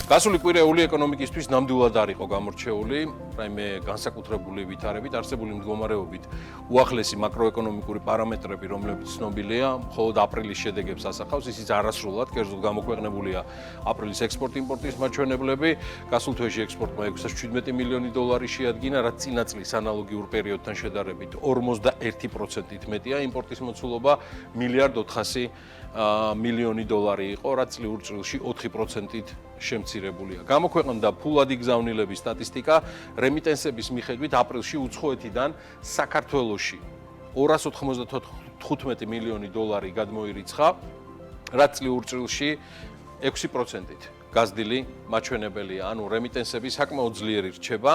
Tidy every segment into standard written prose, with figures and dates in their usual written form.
გასული კვირეული ეკონომიკისთვის ნამდვილად არ იყო გამორჩეული, რაიმე განსაკუთრებული ვითარებით, არსებული მდგომარეობით უახლესი მაკროეკონომიკური პარამეტრები, რომლებიც ცნობილია, მხოლოდ აპრილის შედეგებს ასახავს, ისიც არასრულად, კერძოდ გამოქვეყნებულია აპრილის ექსპორტ-იმპორტის მაჩვენებლები, გასულ თვეში ექსპორტმა 617 მილიონი დოლარი შეადგინა, რაც წინა წლის ანალოგიურ პერიოდთან შედარებით 51%-ით მეტია, იმპორტის მოცულობა 1,400 მილიონი დოლარი იყო, რაც წლიურ წილში 4%-ით შემცირებულია. გამოქვეყნდა ფულადი გზავნილების სტატისტიკა, რემიტენსების მიხედვით აპრილში უცხოეთიდან საქართველოში 295 მილიონი დოლარი გადმოირიცხა, რაც წლიურ წილში 6%-ით გაზრდილი მაჩვენებელია, ანუ რემიტენსები საკმაოდ ძლიერი რჩება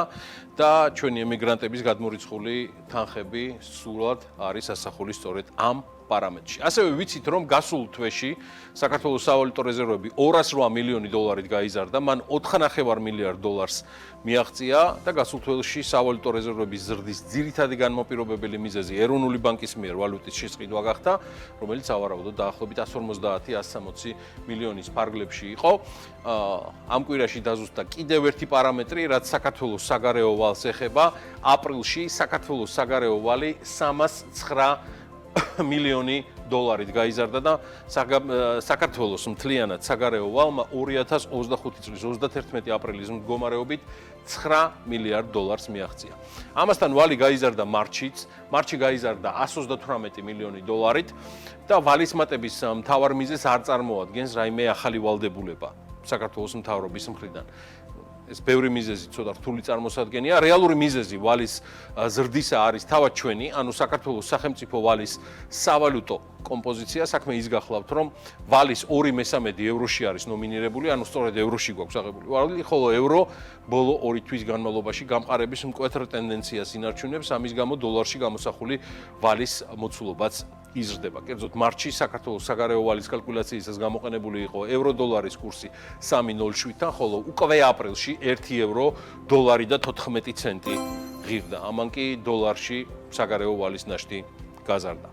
და ჩვენი ემიგრანტების გადმორიცხული თანხები სულად არის ასახული სწორედ ამ პარამეტრში. ასევე ვიცით, რომ გასულ თვეში საქართველოს სავალუტო რეზერვები 208 მილიონი დოლარით გაიზარდა, მან 4,5 მილიარდ დოლარს მიაღწია და გასულ თვეში სავალუტო რეზერვების ზრდის ძირითადი განმაპირობებელი მიზეზი ეროვნული ბანკის მიერ ვალუტის შესყიდვა გახდა, რომელიც ავარაუდოდ დაახლოებით 150-160 მილიონის ფარგლებში იყო. ამ კვირაში დაზუსტდა კიდევ ერთი პარამეტრი, რაც საქართველოს საგარეო ვალს ეხება. აპრილში საქართველოს საგარეო ვალი 309 მილიონი დოლარით გაიზარდა და საქართველოს მთლიანად საგარეო ვალმა 2025 წლის 31 აპრილის მდგომარეობით 9 მილიარდ დოლარს მიაღწია. ამასთან ვალი გაიზარდა მარტშიც, მარტში გაიზარდა 138 მილიონი დოლარით და ვალის მატების მთავარ მიზეზს არ წარმოადგენს რაიმე ახალი ვალდებულება საქართველოს მთავრობის მხრიდან. ეს ბევრი მიზეზი ცოტა რთული წარმოსადგენია. რეალური მიზეზი ვალის ზრდისა არის თავად ჩვენი, ანუ საქართველოს სახელმწიფო ვალის სავალუტო კომპოზიცია. საქმე ის გახლავთ, რომ ვალის 2/3 ევროში არის ნომინირებული, ანუ სწორედ ევროში გვაქვს აღებული ვალი, ხოლო ევრო ბოლო 2 თვის განმავლობაში გამყარების მკვეთრ ტენდენციას ინარჩუნებს, ამის გამო დოლარში გამოსახული ვალის მოცულობაც იზრდება. კერძოდ მარტში საქართველოს საგარეო ვალის კალკულაციისას გამოყენებული იყო ევრო-დოლარის კურსი 3.07-თან, ხოლო უკვე აპრილში 1 ევრო დოლარი და 14 ცენტი ღირდა. ამან კი დოლარში საგარეო ვალის ნაშთი გაზარდა.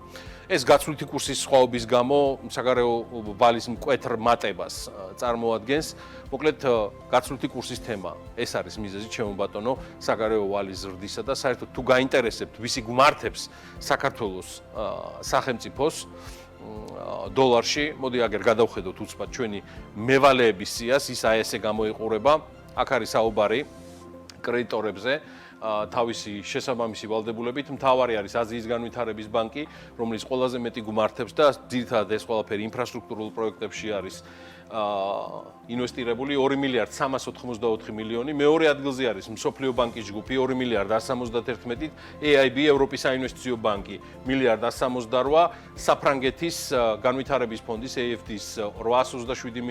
ეს გაცვლითი კურსის სხვაობის გამო საგარეო ვალის მკვეთრ მატებას წარმოადგენს. მოკლედ გაცვლითი კურსის თემა ეს არის მიზეზი, ჩემო ბატონო, საგარეო ვალის ზრდისა და საერთოდ თუ გაინტერესებთ, ვისი გვმართებს საქართველოს სახელმწიფოს დოლარში, მოდი აგერ გადავხედოთ უცბად ჩვენი მევალეების სიას, ის აი ესე გამოიყურება. აქ არის საუბარი კრედიტორებზე. თავისი შესაბამისი ვალდებულებით მთავარი არის აზიის განვითარების ბანკი, რომელიც ყველაზე მეტი გვმართებს და ძირითადად ეს ყველაფერი ინფრასტრუქტურულ პროექტებში არის ინვესტირებული 2 მილიარდ 384 მილიონი. მეორე ადგილზე არის მსოფლიო ბანკის ჯგუფი 2 მილიარდ 171, EIB ევროპის საინვესტიციო ბანკი 1 მილიარდ 168, საფრანგეთის განვითარების ფონდის AFD-ს 827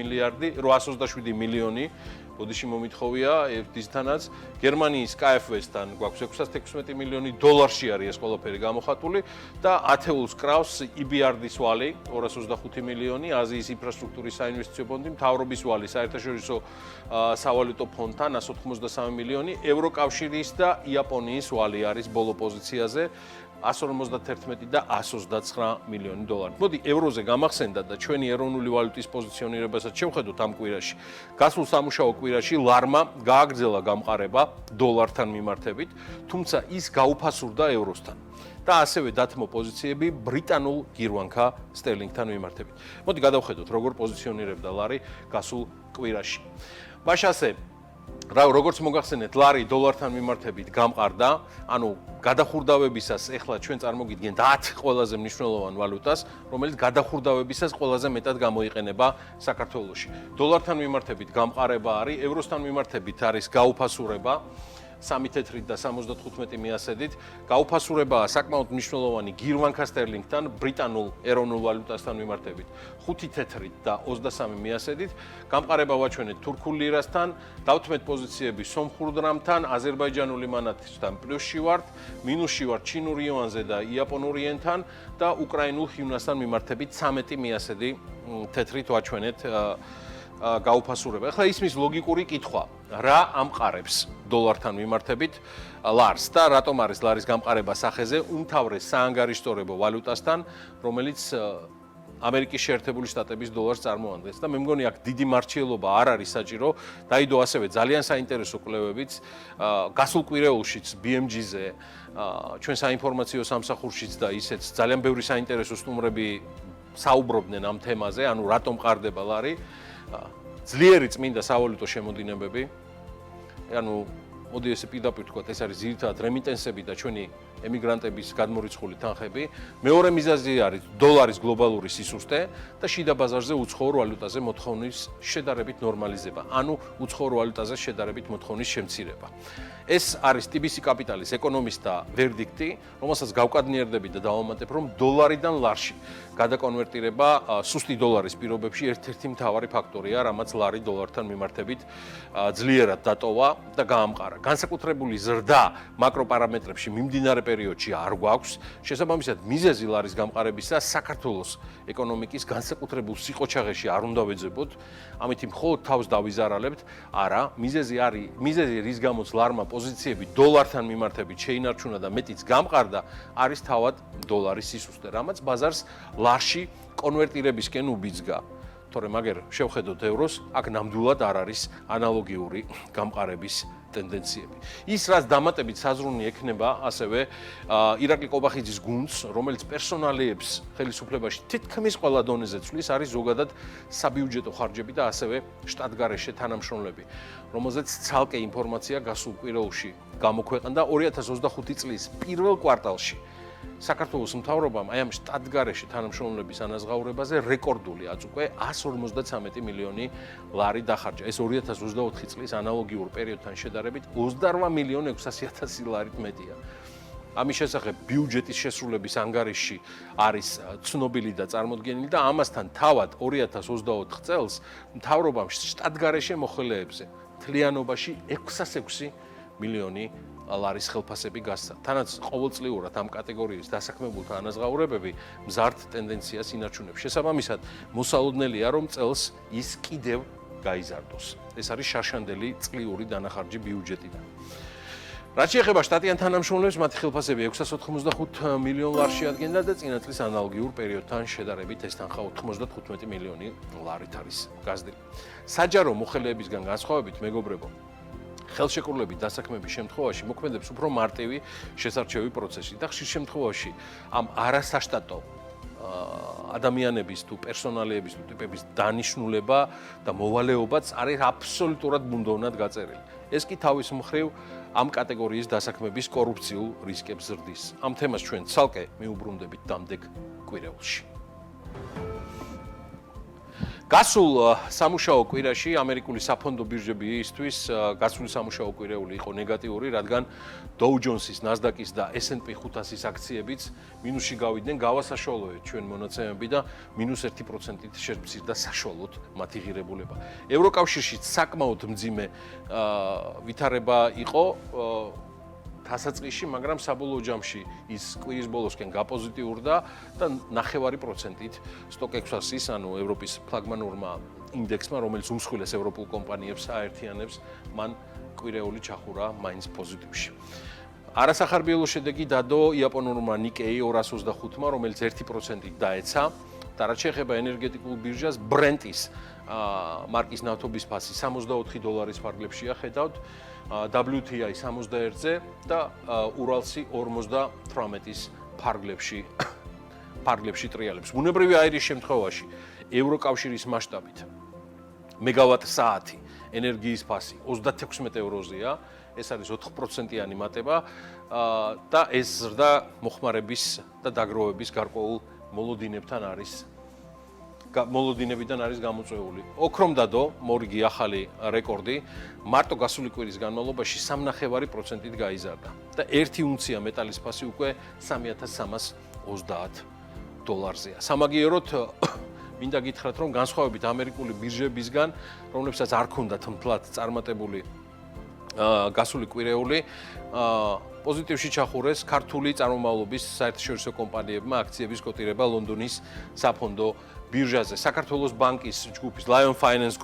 მილიონი. ბოდიში მომითხოვია EFD-სთანაც, გერმანიის KfW-სთან გვაქვს 616 მილიონი დოლარში არის ეს ყველაფერი გამოხატული და ათეულს კრავს EBRD-ის ვალი 225 მილიონი, აზიის ინფრასტრუქტურის საინვესტიციო ფონდი, მთავრობის ვალი საერთაშორისო სავალუტო ფონდთან 183 მილიონი, ევროკავშირის და იაპონიის ვალი არის ბოლო პოზიციაზე 151 და 129 მილიონი დოლარი. მოდი ევროზე გამახსენდა და ჩვენი ეროვნული ვალუტის პოზიციონირებასაც შევხედოთ ამ კვირაში. გასულ სამუშაო კვირაში ლარმა გააგრძელა გამყარება დოლართან მიმართებით, თუმცა ის გაუფასურდა ევროსთან. და ასევე დათმო პოზიციები ბრიტანულ გირვანქა სტერლინგთან მიმართებით. მოდი გადავხედოთ, როგორ პოზიციონირებდა ლარი გასულ კვირაში. მაშასე როგორც მოგახსენეთ, ლარი დოლართან მიმართებით გამყარდა, ანუ გადახურდავებისას ეხლა ჩვენ წარმოგიდგენთ 10 ყველაზე მნიშვნელოვან ვალუტას, რომელიც გადახურდავებისას ყველაზე მეტად გამოიყენება საქართველოში. დოლართან მიმართებით გამყარება არის, ევროსთან მიმართებით არის გაუფასურება 3 თეთრით და 75 მიასედით. გაუფასურებაა საკმაოდ მნიშვნელოვანი გირვანქა სტერლინგთან, ბრიტანულ ეროვნულ ვალუტასთან მიმართებით 5 თეთრით და 23 მიასედით. გამყარება ვაჩვენეთ თურქულ ლირასთან, დავთმეთ პოზიციები სომხურ დრამთან, აზერბაიჯანული მანათისთან პლუსში ვართ, მინუსში ვართ ჩინურ იუანზე და იაპონურ იენთან და უკრაინულ ჰივნასთან მიმართებით 13 მიასედი თეთრით ვაჩვენეთ გაუფასურება. ახლა ისმის ლოგიკური კითხვა, რა ამყარებს დოლართან მიმართებით ლარს და რატომ არის ლარის გამყარება სახეზე უმთავრეს საანგარიშტორებო ვალუტასთან, რომელიც ამერიკის შეერთებული შტატების დოლარს წარმოადგენს და მე მგონი აქ დიდი მარჩიელობა არ არის საჭირო. დაიდო ასევე ძალიან საინტერესო კვლევებიც გასულ კვირეულშიც BMG-ზე ჩვენ საინფორმაციო სამსახურშიც და ისეც ძალიან ბევრი საინტერესო სტუმრები საუბრობდნენ ამ თემაზე, ანუ რატომ ყარდება ლარი, ძლიერი წმინდა სავალუტო შემოდინებები, ანუ მოდი ესე პირდაპირ ვთქვათ, ეს არის ძირითადად რემიტენსები და ჩვენი ემიგრანტების გადმორიცხული თანხები. მეორე მიზეზი არის დოლარის გლობალური სისუსტე და შიდა ბაზარზე უცხოურ ვალუტაზე მოთხოვნის შედარებით ნორმალიზება, ანუ უცხოურ ვალუტაზე შედარებით მოთხოვნის შემცირება. ეს არის TBC კაპიტალის ეკონომისტთა ვერდიქტი, რომელსაც გავკადნიერდები და დავამატებ, რომ დოლარიდან ლარში გადაკონვერტირება სუსტი დოლარის პირობებში ერთ-ერთი მთავარი ფაქტორია, რამაც ლარი დოლართან მიმართებით ძლიერად დატოვა და გაამყარა. განსაკუთრებული ზრდა მაკროპარამეტრებში მიმდინარე პერიოდში არ გვაქვს. შესაბამისად, მიზეზი ლარის გამყარებისა საქართველოს ეკონომიკის განსაკუთრებულ სიყოჩაღეში არ უნდა ვეძებოთ. ამით მხოლოდ თავს დავიზარალებთ. არა, მიზეზი რის გამოც ლარმა პოზიციები დოლართან მიმართებით შეინარჩუნა და მეტიც გამყარდა, არის თავად დოლარის სისუსტე, რამაც ბაზარს ლარში კონვერტირებისკენ უბიძგა. თორემ აგერ შევხედოთ ევროს, აქ ნამდვილად არ არის ანალოგიური გამყარების ტენდენციები. ის რაც დამატებით საზრუნი ექნება ასევე ირაკლი ყობახიძის გუნდს, რომელიც პერსონალიებს ხელისუფლებაში თითქმის ყველა დონეზე ცვლის, არის ზოგადად საბიუჯეტო ხარჯები და ასევე შტატგარეშე თანამშრომლები, რომელზეც ცალკე ინფორმაცია გასულ კვირეულში გამოქვეყნდა 2025 წლის პირველ კვარტალში. საქართველოს მთავრობამ აი ამ შტატგარეშე თანამშრომლების ანაზღაურებაზე რეკორდული აწუყვე 153 მილიონი ლარი დახარჯა. ეს 2024 წლის ანალოგიურ პერიოდთან შედარებით 28.600.000 ლარით მეტია. ამის შესახებ ბიუჯეტის შესრულების ანგარიში არის ცნობილი და წარმოდგენილი და ამასთან თავად 2024 წელს მთავრობამ შტატგარეშე მოხელეებზე მთლიანობაში 606 მილიონი ლარის ხელფასები გასცა. თანაც ყოველწლიურად ამ კატეგორიის დასაქმებულთა ანაზღაურებები მზარდ ტენდენციას ინარჩუნებს. შესაბამისად, მოსალოდნელია, რომ წელს ის კიდევ გაიზარდოს. ეს არის შარშანდელი წლიური დანახარჯი ბიუჯეტიდან. რაც შეეხება შტატიან თანამშრომლებს, მათი ხელფასები 685 მილიონ ლარში ადგენდა და წინა წლის ანალოგიურ პერიოდთან შედარებით ეს თანხა 95 მილიონი ლარით არის გაზრდილი. საჯარო მოხელეებისგან განსხვავებით, მეგობრებო, ხელშეკრულებით დასაქმების შემთხვევაში მოქმედებს უფრო მარტივი შესარჩევი პროცესი და ხშირ შემთხვევაში ამ არასაშტატო ადამიანების თუ პერსონალიების თუ ტიპების დანიშნულება და მოვალეობაც არის აბსოლუტურად ბუნდოვნად გაწერილი. ეს კი თავის მხრივ ამ კატეგორიის დასაქმების კორუფციულ რისკებს ზრდის. ამ თემას ჩვენ ცალკე მიუბრუნდებით დამდეგ კვირეულში. გასულ სამუშაო კვირაში ამერიკული საფონდო ბირჟებისთვის გასული სამუშაო კვირეული იყო ნეგატიური, რადგან Dow Jones-ის, Nasdaq-ის და S&P 500-ის აქციებიც მინუსში გავიდნენ, გავასაშუალოეთ ჩვენ მონაცემები და -1%-ით შეცვლიდა საშუალოდ მათი ღირებულება. ევროკავშირშიც საკმაოდ მძიმე ვითარება იყო დასაწყისში, მაგრამ საბოლოო ჯამში ის კვირის ბოლოსკენ გაპოზიტიურდა და 0.5%-ით STOXX 600-ის, ანუ ევროპის ფლაგმანურმა ინდექსმა, რომელიც უმსხვილეს ევროპულ კომპანიებს აერთიანებს, მან კვირეული ჩახურა მაინც პოზიტივში. არასახარბიელო შედეგი დადო იაპონურმა Nikkei 225-მა, რომელიც 1%-ით დაეცა და რაც შეეხება ენერგეტიკულ ბირჟას, Brent-ის მარკის ნავთობის ფასი $64 ფარგლებშია ხედავთ, WTI 61-ზე და ურალსი 58-ის ფარგლებში ტრიალებს. ბუნებრივი აირის შემთხვევაში ევროკავშირის მასშტაბით მეგავატ საათი ენერგიის ფასი 36 ევროზეა, ეს არის 4%-იანი მატება და ეს ზრდა მოხმარების და დაგროვების გარკვეულ მოლოდინებიდან არის გამოწვეული. ოქრომდადო მორიგი ახალი რეკორდი მარტო გასული კვირის განმავლობაში 3.5%-ით გაიზარდა და 1 უნცია მეტალის ფასი უკვე $3,330-ზეა. სამაგიეროდ მინდა გითხრათ, რომ განსხვავებით ამერიკული ბირჟებისგან, რომლებსაც არ ქონდათ მთლად წარმატებული გასული კვირეული, პოზიტივში ჩახურეს ქართული წარმომავლობის საერთაშორისო კომპანიებმა აქციების კოტირება ლონდონის საფონდო ბირჟაზე. საქართველოს ბანკის ჯგუფის Lion Finance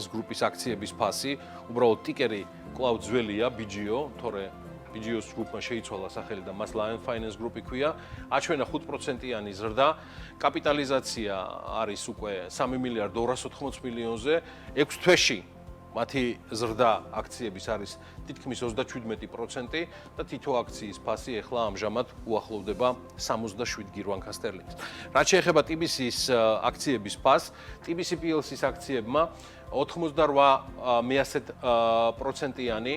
Group-ის აქციების ფასი, უბრალოდ ტიკერი კვლავ ძველია BGO, თორე BGOS ჯგუფმა შეიცვალა სახელი და მას Lion Finance Group იქვია, აჩვენა 5%-იანი ზრდა, კაპიტალიზაცია არის უკვე 3 მილიარდ 280 მილიონზე, 6 თვეში მათი ზრდა აქციების არის თითქმის 37% და თითო აქციის ფასი ახლა ამჟამად უახლოვდება 67 გირვანქა სტერლინგს. რაც შეეხება TBC-ის აქციების ფასს, TBC PLC-ის აქციებმა 88%-იანი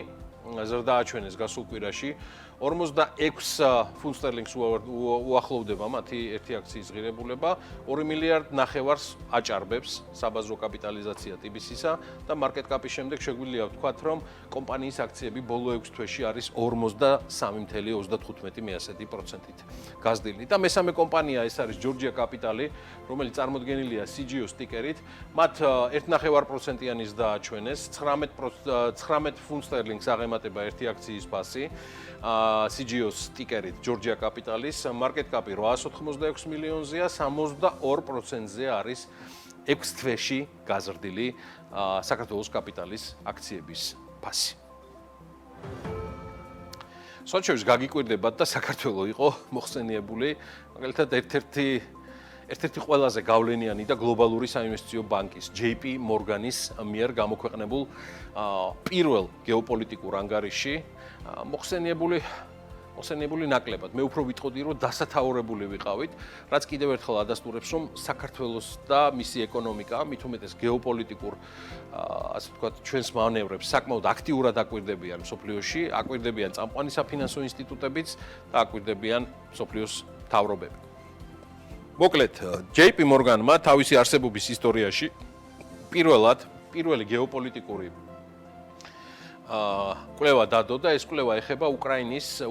ზრდა აჩვენეს გასულ კვირაში, 46 ფუნტ სტერლინგს უახლოვდება მათი ერთი აქციის ღირებულება, 2 მილიარდ ნახევარს აჭარბებს საბაზრო კაპიტალიზაცია TBC-სა და მარკეტ კაპის შემდეგ შეგვიძლია ვთქვათ, რომ კომპანიის აქციები ბოლო 6 თვეში არის 43.35%-ით გაზრდილი. და მესამე კომპანია ეს არის Georgia Capital, რომელიც წარმოდგენილია CGO სტიკერით, მათ 1.5%-იანი ზრდა აჩვენეს, 19 ფუნტ სტერლინგს აღემატება ერთი აქციის ფასი. CGO-ს სტიკერით Georgia Capital-ის მარკეტ კაპი 886 მილიონზეა, 62%-ზე არის 6 თვეში გაზრდილი საქართველოს კაპიტალის აქციების ფასი. სოციალიზმის გაგიკვირდებათ და საქართველოს იყო მოხსენიებული, მაგალითად ერთ-ერთი ყველაზე გავლენიანი და გლობალური საინვესტიციო ბანკის JP Morgan-ის მიერ გამოქვეყნებულ პირველ გეოპოლიტიკურ ანგარიშში მოხსენიებული ნაკლებად. მე უფრო ვიტყოდი, რომ დასათაურებული ვიყავით, რაც კიდევ ერთხელ ადასტურებს, რომ საქართველოს და მისი ეკონომიკა, მით უმეტეს გეოპოლიტიკურ, ასე ვთქვათ, ჩვენს მანევრებს საკმაოდ აქტიურად აკვირდებიან მსოფლიოში, აკვირდებიან წამყვანი საფინანსო ინსტიტუტებიც და აკვირდებიან მსოფლიოს მთავრობები. მოკლედ, JP Morgan-მა თავისი არსებობის ისტორიაში პირველი გეოპოლიტიკური კვლევა დადო და ეს კვლევა ეხება უკრაინას.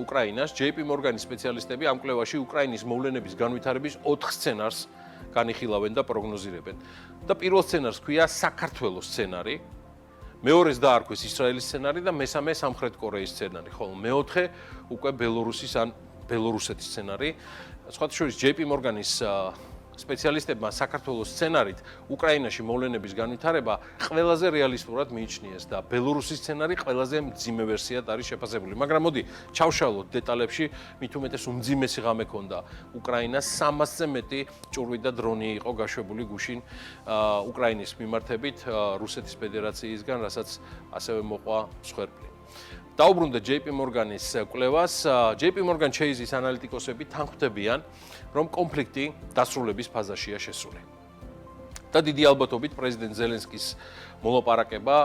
JP Morgan-ის სპეციალისტები ამ კვლევაში უკრაინის მოვლენების განვითარების 4 სცენარს განიხილავენ და პროგნოზირებენ. და პირველ სცენარს ქვია საქართველოს სცენარი, მეორეს დაარქვეს ისრაელის სცენარი და მესამე სამხრეთ კორეის სცენარი, ხოლო მეოთხე უკვე ბელორუსის ან ბელორუსეთის სცენარი. სხვათა შორის JP Morgan-ის სპეციალისტებმა საქართველოს სცენარით უკრაინაში მოვლენების განვითარება ყველაზე რეალისტურად მიიჩნიეს და ბელორუსის სცენარი ყველაზე მძიმე ვერსიად არის შეფასებული. მაგრამ მოდი ჩავშალოთ დეტალებში, მით უმეტეს უმძიმესი ღამე ჰქონდა უკრაინას, 300-ზე მეტი ჭურვი და დრონი იყო გაშვებული გუშინ უკრაინის მიმართებით რუსეთის ფედერაციისგან, რასაც ასევე მოყვა მსხვერპლი. დაუბრუნდა JP Morgan-ის კვლევას. JP Morgan Chase-ის ანალიტიკოსები თანხმდებიან, რომ კონფლიქტი დასრულების ფაზაშია შესული. და დიდი ალბათობით პრეზიდენტ ზელენსკის მოლაპარაკება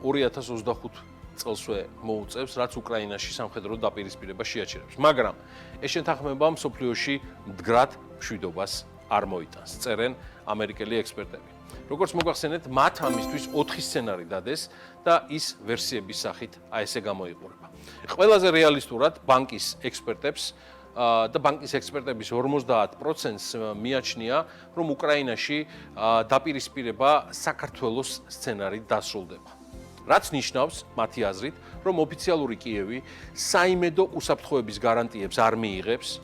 2025 წელსვე მოუწევს, რაც უკრაინაში სამხედრო დაპირისპირება შეაჩერებს. მაგრამ ეს შეთანხმება მსოფლიოში მდგრად მშვიდობას არ მოიტანს, წერენ ამერიკელი ექსპერტები. როგორც მოგახსენეთ, მათ ამისთვის 4 სცენარი დადეს და ის ვერსიების სახით აი ესე გამოიყურება. ყველაზე რეალისტურად ბანკის ექსპერტებს და ბანკის ექსპერტების 50%-ს მიაჩნია, რომ უკრაინაში დაპირისპირება საქართველოს სცენარით დასრულდება. რაც ნიშნავს, მათი აზრით, რომ ოფიციალური კიევი საიმედო უსაფრთხოების გარანტიებს არ მიიღებს,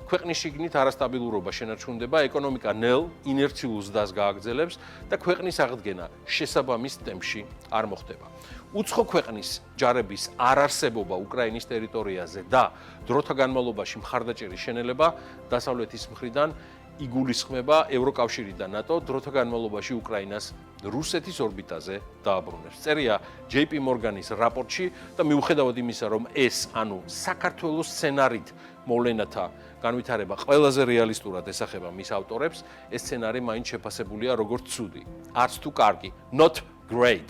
ქვეყნის შიგნით არასტაბილურობა შენარჩუნდება, ეკონომიკა ნელ ინერციულ ზრდას გააგრძელებს და ქვეყნის აღდგენა შესაბამის ტემპში არ მოხდება. უცხო ქვეყნის ჯარების არარსებობა უკრაინის ტერიტორიაზე და დროთა განმავლობაში მხარდაჭერის შენელება დასავლეთის მხრიდან იგულისხმება ევროკავშირი და ნატო დროთა განმავლობაში უკრაინას რუსეთის ორბიტაზე დააბრუნებს. წერია JP Morgan-ის რაპორტში და მიუხედავად იმისა, რომ ეს, ანუ საქართველოს სცენარით მოვლენათა განვითარება ყველაზე რეალისტურად ესახება მის ავტორებს, ეს სცენარი მაინც შეფასებულია როგორც ცუდი, არც თუ კარგი, not great.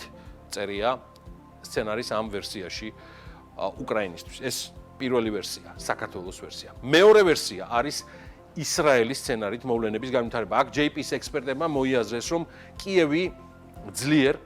წერია სცენარის ამ ვერსიაში უკრაინისთვის. ეს პირველი ვერსია, საქართველოს ვერსია. მეორე ვერსია არის ისრაელის სცენარით მოვლენების განვითარება. აქ JP-ის ექსპერტებმა მოიაზრეს, რომ კიევი ძლიერ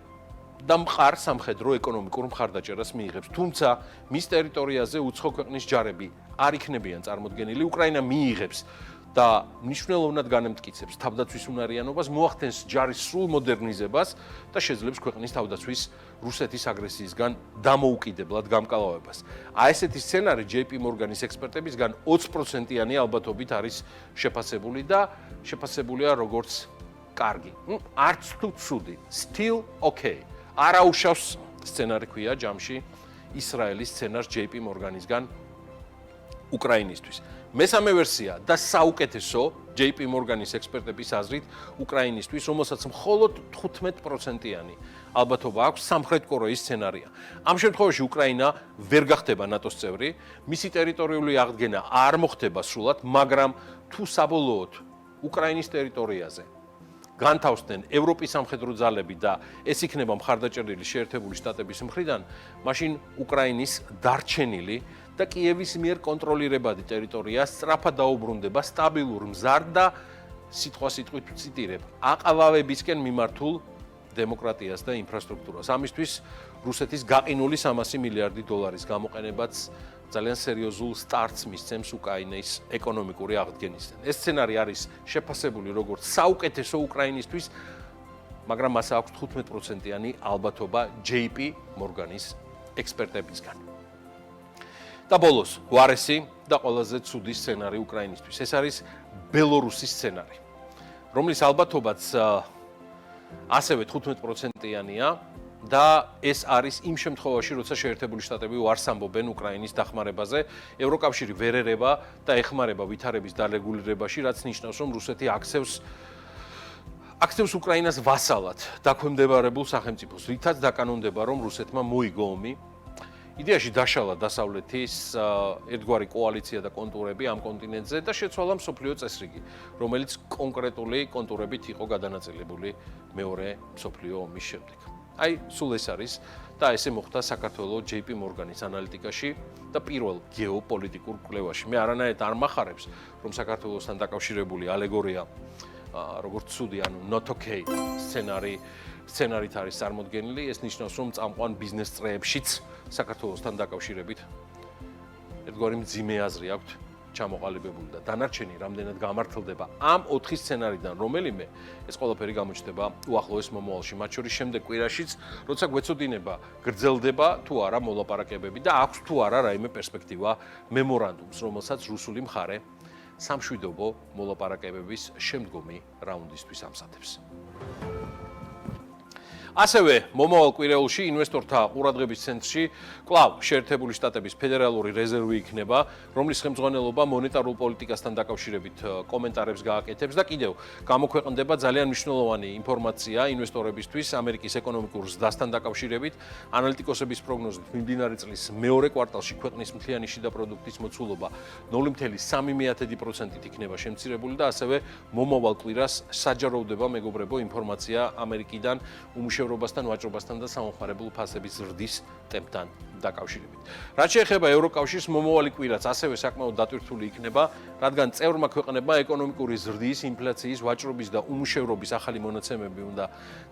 და მყარ სამხედრო ეკონომიკურ მხარდაჭერას მიიღებს. თუმცა მის ტერიტორიაზე უცხო ქვეყნის ჯარები არ იქნებიან წარმოდგენილი. უკრაინა მიიღებს და მნიშვნელოვნად განემტკიცებს თავდაცვის უნარიანობას, მოახდენს ჯარის სრულ მოდერნიზებას და შეძლებს ქვეყნის თავდაცვის რუსეთის აგრესიისგან დამოუკიდებლად გამკლავებას. აი ესეთი სცენარი JP Morgan-ის ექსპერტებისგან 20%-იანი ალბათობით არის შეფასებული და შეფასებულია როგორც კარგი. არც თუ ცუდი, still okay. არაუშავს სცენარი ქვია ჯამში ისრაელის სცენარს JP Morgan-ისგან უკრაინისთვის. მესამე ვერსია და საუკეთესო JP Morgan-ის ექსპერტების აზრით უკრაინისთვის, რომელსაც მხოლოდ 15%-იანი ალბათობა აქვს სამხრეთ კორეის სცენარია. ამ შემთხვევაში უკრაინა ვერ გახდება ნატოს წევრი, მისი ტერიტორიული აღდგენა არ მოხდება სრულად, მაგრამ თუ საბოლოოდ უკრაინის ტერიტორიაზე განთავსდნენ ევროპის სამხედრო ძალები და ეს იქნება მხარდაჭერილი შეერთებული შტატების მხრიდან, მაშინ უკრაინის დარჩენილი და კიევის მიერ კონტროლირებადი ტერიტორია სწრაფად დაუბრუნდება სტაბილურ მზარდ და სიტყვით ვციტირებ, აყავავებისკენ მიმართულ დემოკრატიას და ინფრასტრუქტურას. ამისთვის რუსეთის გაყინული 300 მილიარდი დოლარის გამოყენებაც ძალიან სერიოზულ სტარტს მისცემს უკრაინის ეკონომიკური აღდგენისთან. ეს სცენარი არის შეფასებული როგორც საუკეთესო უკრაინისთვის, მაგრამ მას აქვს 15%-იანი ალბათობა JP Morgan-ის ექსპერტებისგან. და ბოლოს, უარესი და ყველაზე ცუდი სცენარი უკრაინისთვის. ეს არის ბელორუსის სცენარი, რომლის ალბათობაც ასევე 15%-იანია და ეს არის იმ შემთხვევაში, როცა შეერთებული შტატები უარს ამბობენ უკრაინის დახმარებაზე, ევროკავშირი ვერ ერევა და ეხმარება ვითარების დარეგულირებაში, რაც ნიშნავს, რომ რუსეთი აქცევს უკრაინას ვასალად დაქვემდებარებულ სახელმწიფოს, რითაც დაკანონდება, რომ რუსეთმა მოიგო ომი. იდეაში დაშალა დასავლეთის ერთგვარი კოალიცია და კონტურები ამ კონტინენტზე და შეცვალა მსოფლიო წესრიგი, რომელიც კონკრეტული კონტურებით იყო გადანაწილებული მეორე მსოფლიო ომის შემდეგ. აი, სულ ეს არის და ესე მოხდა საქართველოს JP Morgan-ის ანალიტიკაში და პირველ გეოპოლიტიკურ კვლევაში. მე არანაირად არ მახარებს, რომ საქართველოსთან დაკავშირებული ალეგორია როგორც ცუდი, ანუ not okay სცენარით არის წარმოდგენილი, ეს ნიშნავს, რომ წამყვან ბიზნეს წრეებშიც საქართველოსთან დაკავშირებით ერთგვარი მძიმე აზრი აქვთ ჩამოყალიბებული და დანარჩენი რამდენად გამართლდება ამ 4 სცენარიდან რომელიმე, ეს ყველაფერი გამოჩნდება უახლოეს მომავალში, მათ შორის შემდეგ კვირაშიც, როცა გვეცოდინება გრძელდება თუ არა მოლაპარაკებები და აქვს თუ არა რაიმე პერსპექტივა მემორანდუმს, რომელსაც რუსული მხარე სამშვიდობო მოლაპარაკებების შემდგომი რაუნდისთვის ამზადებს. ასევე მომავალ კვირეულში ინვესტორთა ყურადღების ცენტრში კვლავ შეერთებული შტატების ფედერალური რეზერვი იქნება, რომლის ხელმძღვანელობა მონეტარულ პოლიტიკასთან დაკავშირებით კომენტარებს გააკეთებს და კიდევ გამოქვეყნდება ძალიან მნიშვნელოვანი ინფორმაცია ინვესტორებისთვის ამერიკის ეკონომიკურ ზრდასთან დაკავშირებით. ანალიტიკოსების პროგნოზით მიმდინარე წლის მეორე კვარტალში ქვეყნის მთლიანი შიდა პროდუქტის მოცულობა 0.3%-ით იქნება შემცირებული და ასევე მომავალ კვირას საჯაროვდება მეგობრებო ინფორმაცია ამერიკიდან უმუშევრობასთან, ვაჭრობასთან და სამომხმარებლო ფასების ზრდის ტემპთან დაკავშირებით. რაც შეეხება ევროკავშირს, მომავალი კვირაც ასევე საკმაოდ დატვირთული იქნება, რადგან წევრმა ქვეყნებმა ეკონომიკური ზრდის, ინფლაციის, ვაჭრობის და უმუშევრობის ახალი მონაცემები უნდა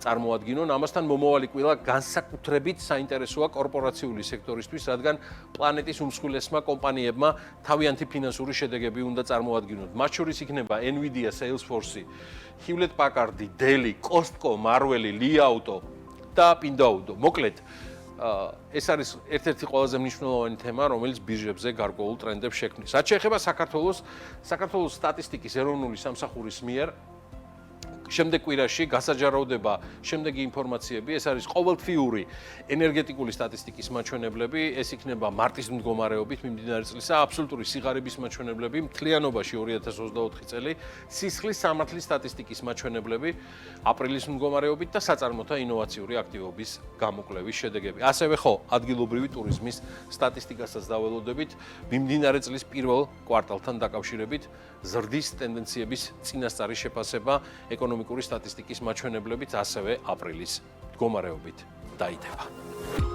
წარმოადგინონ. ამასთან მომავალი კვირა განსაკუთრებით საინტერესოა კორპორაციული სექტორისთვის, რადგან პლანეტის უმსხვილესმა კომპანიებმა თავიანთი ფინანსური შედეგები უნდა წარმოადგინონ. მათ შორის იქნება Nvidia, Salesforce, Hewlett Packard, Dell, Costco, Marvell, Li Auto და Pinduoduo. მოკლედ, ეს არის ერთ-ერთი ყველაზე მნიშვნელოვანი თემა, რომელიც ბირჟებზე გარკვეულ ტრენდებს შექმნის. რაც შეეხება საქართველოს სტატისტიკის ეროვნული სამსახურის მიერ შემდეგ კვირაში გასაჯაროვდება შემდეგი ინფორმაციები, ეს არის ყოველთვიური ენერგეტიკული სტატისტიკის მაჩვენებლები, ეს იქნება მარტის მდგომარეობით მიმდინარე წლისა, აბსოლუტური სიღარიბის მაჩვენებლები, მთლიანობაში 2024 წელი, სისხლის სამართლის სტატისტიკის მაჩვენებლები, აპრილის მდგომარეობით და საწარმოთა ინოვაციური აქტივობის გამოკვლევის შედეგები. ასევე ხო, ადგილობრივი ტურიზმის სტატისტიკასაც დაველოდებით მიმდინარე წლის პირველ კვარტალთან დაკავშირებით, ზრდის ტენდენციების წინასწარი შეფასება ეკონომიკური სტატისტიკის მაჩვენებლებიც ასევე აპრილის მდგომარეობით დაიდება.